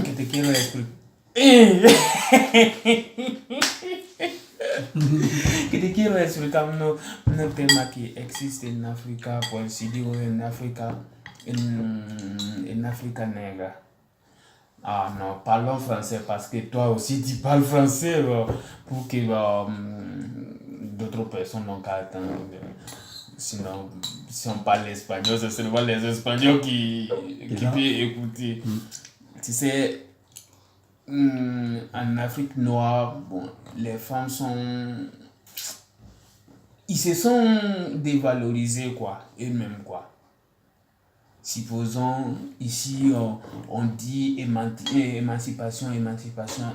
que te quiero explicar. Que te quiero explicar un tema que existe en África, pues si digo en África, en África negra. Ah non, parlons français parce que toi aussi tu parles français pour que d'autres personnes n'ont qu'à attendre. Sinon, si on parle espagnol, c'est seulement les Espagnols qui peuvent écouter. Tu sais, en Afrique noire, bon, les femmes ils se sont dévalorisés, quoi, eux-mêmes, quoi. Supposons, ici, on dit émancipation,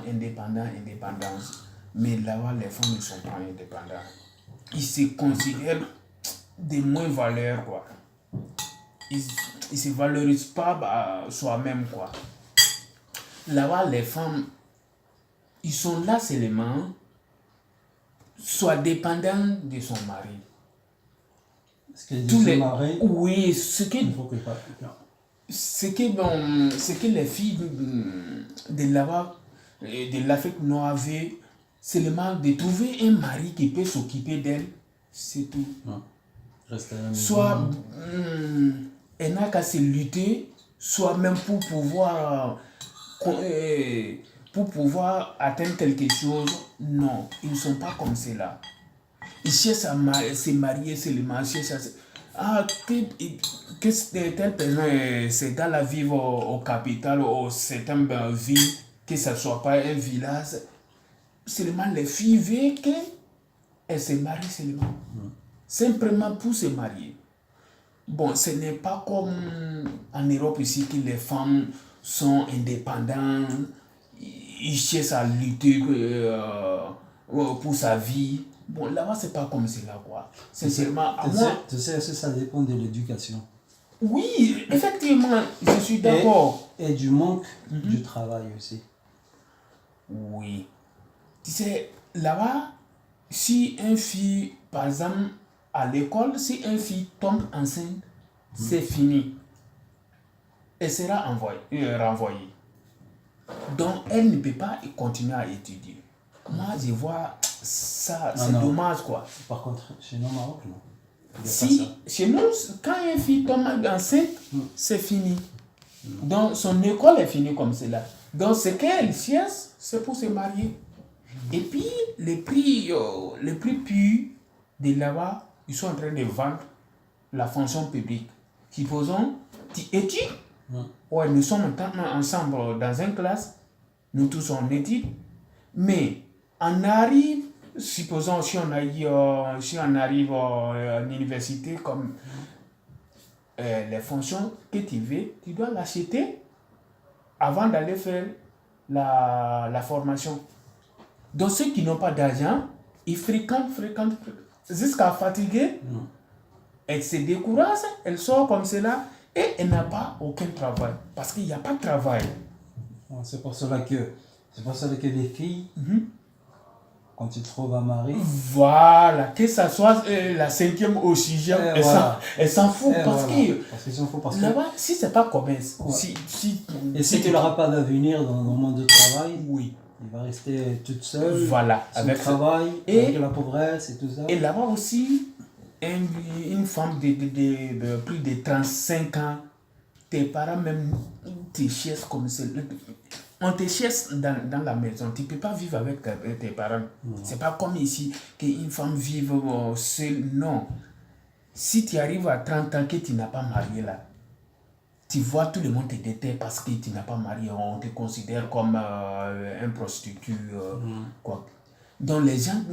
indépendance. Mais là-bas, les femmes ne sont pas indépendantes. Ils se considèrent des moins valeurs, quoi. Ils ne se valorisent pas soi-même, quoi. Là-bas, les femmes, ils sont là seulement, soit dépendants de son mari. Ce que tous les maris. Oui, ce que les filles de là-bas, de l'Afrique noire avaient, seulement de trouver un mari qui peut s'occuper d'elle, c'est tout. Non. Reste à la maison. Soit elle n'a qu'à se lutter, soit même pour pouvoir atteindre quelque chose. Non, ils ne sont pas comme cela. Ils cherchent à se marier seulement, que telle personne, ces gars-là vivent au capital, ou certaines villes, que ce ne soit pas un village. Seulement les filles veulent qu'elles se marient seulement. Simplement pour se marier. Bon, ce n'est pas comme en Europe ici que les femmes sont indépendantes, ils cherchent à lutter pour sa vie. Bon, là-bas, c'est pas comme cela, quoi. Sincèrement, tu sais, ça dépend de l'éducation. Oui, effectivement, je suis d'accord. Et du manque du travail aussi. Oui. Tu sais, là-bas, si une fille, par exemple, à l'école, si une fille tombe enceinte, c'est fini. Elle sera renvoyée. Donc, elle ne peut pas continuer à étudier. Moi, je vois ça, c'est dommage, quoi. Par contre, chez nous, au Maroc, non. Chez nous, quand une fille tombe enceinte, c'est fini. Donc, son école est finie comme cela. Donc, ce qu'elle cherche, c'est pour se marier. Et puis, les prix purs de là-bas, ils sont en train de vendre la fonction publique. Supposons, tu études, ouais, nous sommes ensemble dans une classe, nous tous on étudie, mais on arrive, supposons si on arrive à l'université comme les fonctions que tu veux, tu dois l'acheter avant d'aller faire la formation. Donc ceux qui n'ont pas d'argent, ils fréquentent jusqu'à fatiguer. Elle se décourage, elle sort comme cela et elle n'a pas aucun travail. Parce qu'il n'y a pas de travail. C'est pour cela que les filles, quand tu trouves un mari... Voilà, que ça soit la 5e ou 6e, elle s'en fout. Parce qu'ils s'en foutent. Là-bas, si c'est pas commerce, et si tu n'auras pas d'avenir dans le monde du travail, oui. Il va rester toute seule, voilà, avec le travail, avec la pauvresse et tout ça. Et là-bas aussi, une femme de plus de 35 ans, tes parents même te cherchent comme ça. On te cherche dans la maison. Tu ne peux pas vivre avec tes parents. C'est pas comme ici, qu'une femme vive seule. Non. Si tu arrives à 30 ans que tu n'as pas marié là, tu vois, tout le monde te déteste parce que tu n'as pas marié. On te considère comme un prostitut. Quoi. Donc les gens,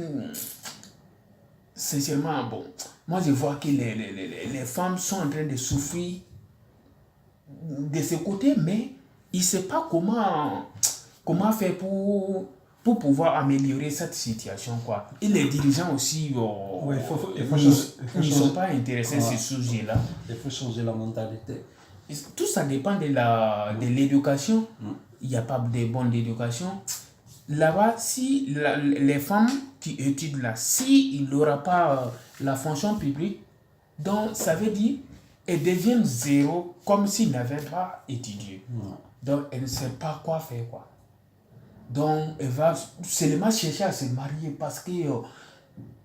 sincèrement, bon, moi je vois que les femmes sont en train de souffrir de ce côté, mais ils ne savent pas comment faire pour pouvoir améliorer cette situation, quoi. Et les dirigeants aussi ne sont pas intéressés à ce sujet-là. Il faut changer la mentalité. Tout ça dépend de l'éducation. Il n'y a pas de bonne éducation. Là-bas, si les femmes qui étudient là, s'il n'y aura pas la fonction publique, donc ça veut dire elles deviennent zéro comme s'ils n'avaient pas étudié. Donc, elle ne sait pas quoi faire, quoi. Donc, elle va seulement chercher à se marier parce que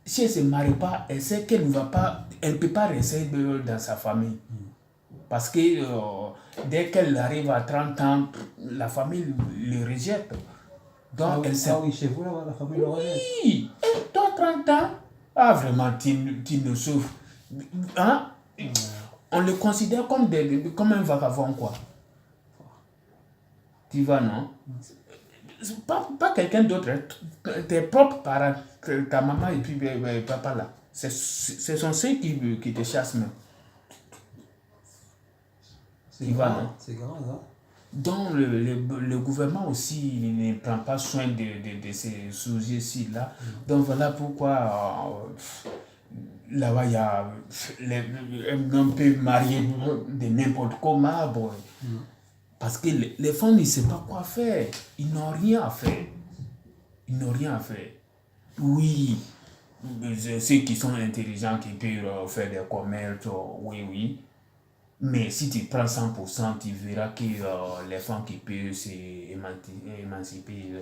si elle ne se marie pas, elle sait qu'elle ne va pas, elle ne peut pas rester dans sa famille. Parce que dès qu'elle arrive à 30 ans, la famille le rejette. Donc, elle sait. Ah oui, chez vous, là, la famille le rejette. Oui, et toi, 30 ans, ah vraiment, tu ne souffres. Hein? On le considère comme un vagabond, quoi. Tu vois, non? Pas quelqu'un d'autre, hein. Tes propres parents, ta maman et puis papa là. Ce sont ceux qui te chassent même. Tu vois, non? C'est grave, hein? Donc le gouvernement aussi il ne prend pas soin de ces sujets-ci là. Donc voilà pourquoi là-bas il y a on peut marier de n'importe comment. Bon. Parce que les femmes ne savent pas quoi faire. Ils n'ont rien à faire. Ils n'ont rien à faire. Oui, ceux qui sont intelligents, qui peuvent faire des commerces, oui, oui. Mais si tu prends 100%, tu verras que les femmes qui peuvent s'émanciper,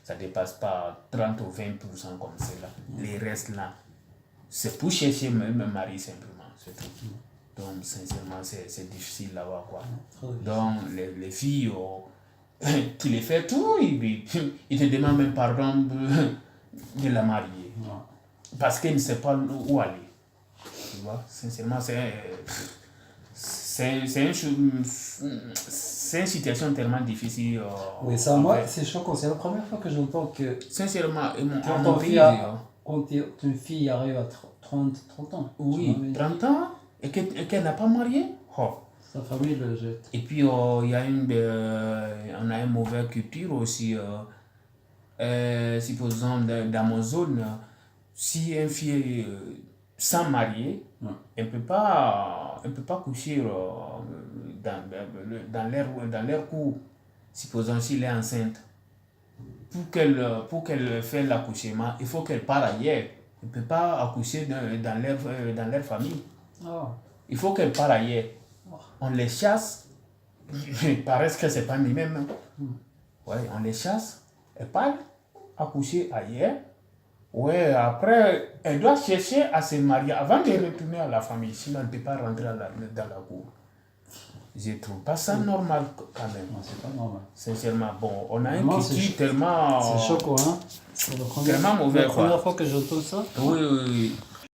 ça ne dépasse pas 30 ou 20% comme cela. Les restes là, c'est pour chercher même un mari simplement, c'est tout. Donc, sincèrement, c'est difficile là-bas, quoi. Donc, les filles, tu les fais tout, ils te demandent même pardon de la marier. Parce qu'elle ne sait pas où aller. Tu vois, sincèrement, c'est une situation tellement difficile. Oui, ça, moi, c'est choquant. C'est la première fois que j'entends que sincèrement, quand une fille arrive à 30 ans. Oui, 30 ans, et qu'elle n'a pas marié. Oh. Sa famille le jette. Et puis, on a une mauvaise culture aussi. Supposons dans mon zone, si une fille sans marier, elle ne peut pas coucher dans leur cour. Supposons s'il est enceinte. Pour qu'elle fasse l'accouchement, il faut qu'elle parte ailleurs. Elle ne peut pas accoucher dans leur famille. Oh. Il faut qu'elle parte ailleurs. On les chasse. Il paraît que ce n'est pas les mêmes. Ouais, on les chasse. Elle part accoucher ailleurs. Ouais, après, elle doit chercher à se marier avant de retourner à la famille. Sinon, elle ne peut pas rentrer dans la cour. Je ne trouve pas ça normal quand même. Non, c'est pas normal. Sincèrement, bon, on a une culture tellement... C'est choquant, hein? Tellement mauvais, quoi. C'est la première fois que j'entends ça. Oui, oui, oui.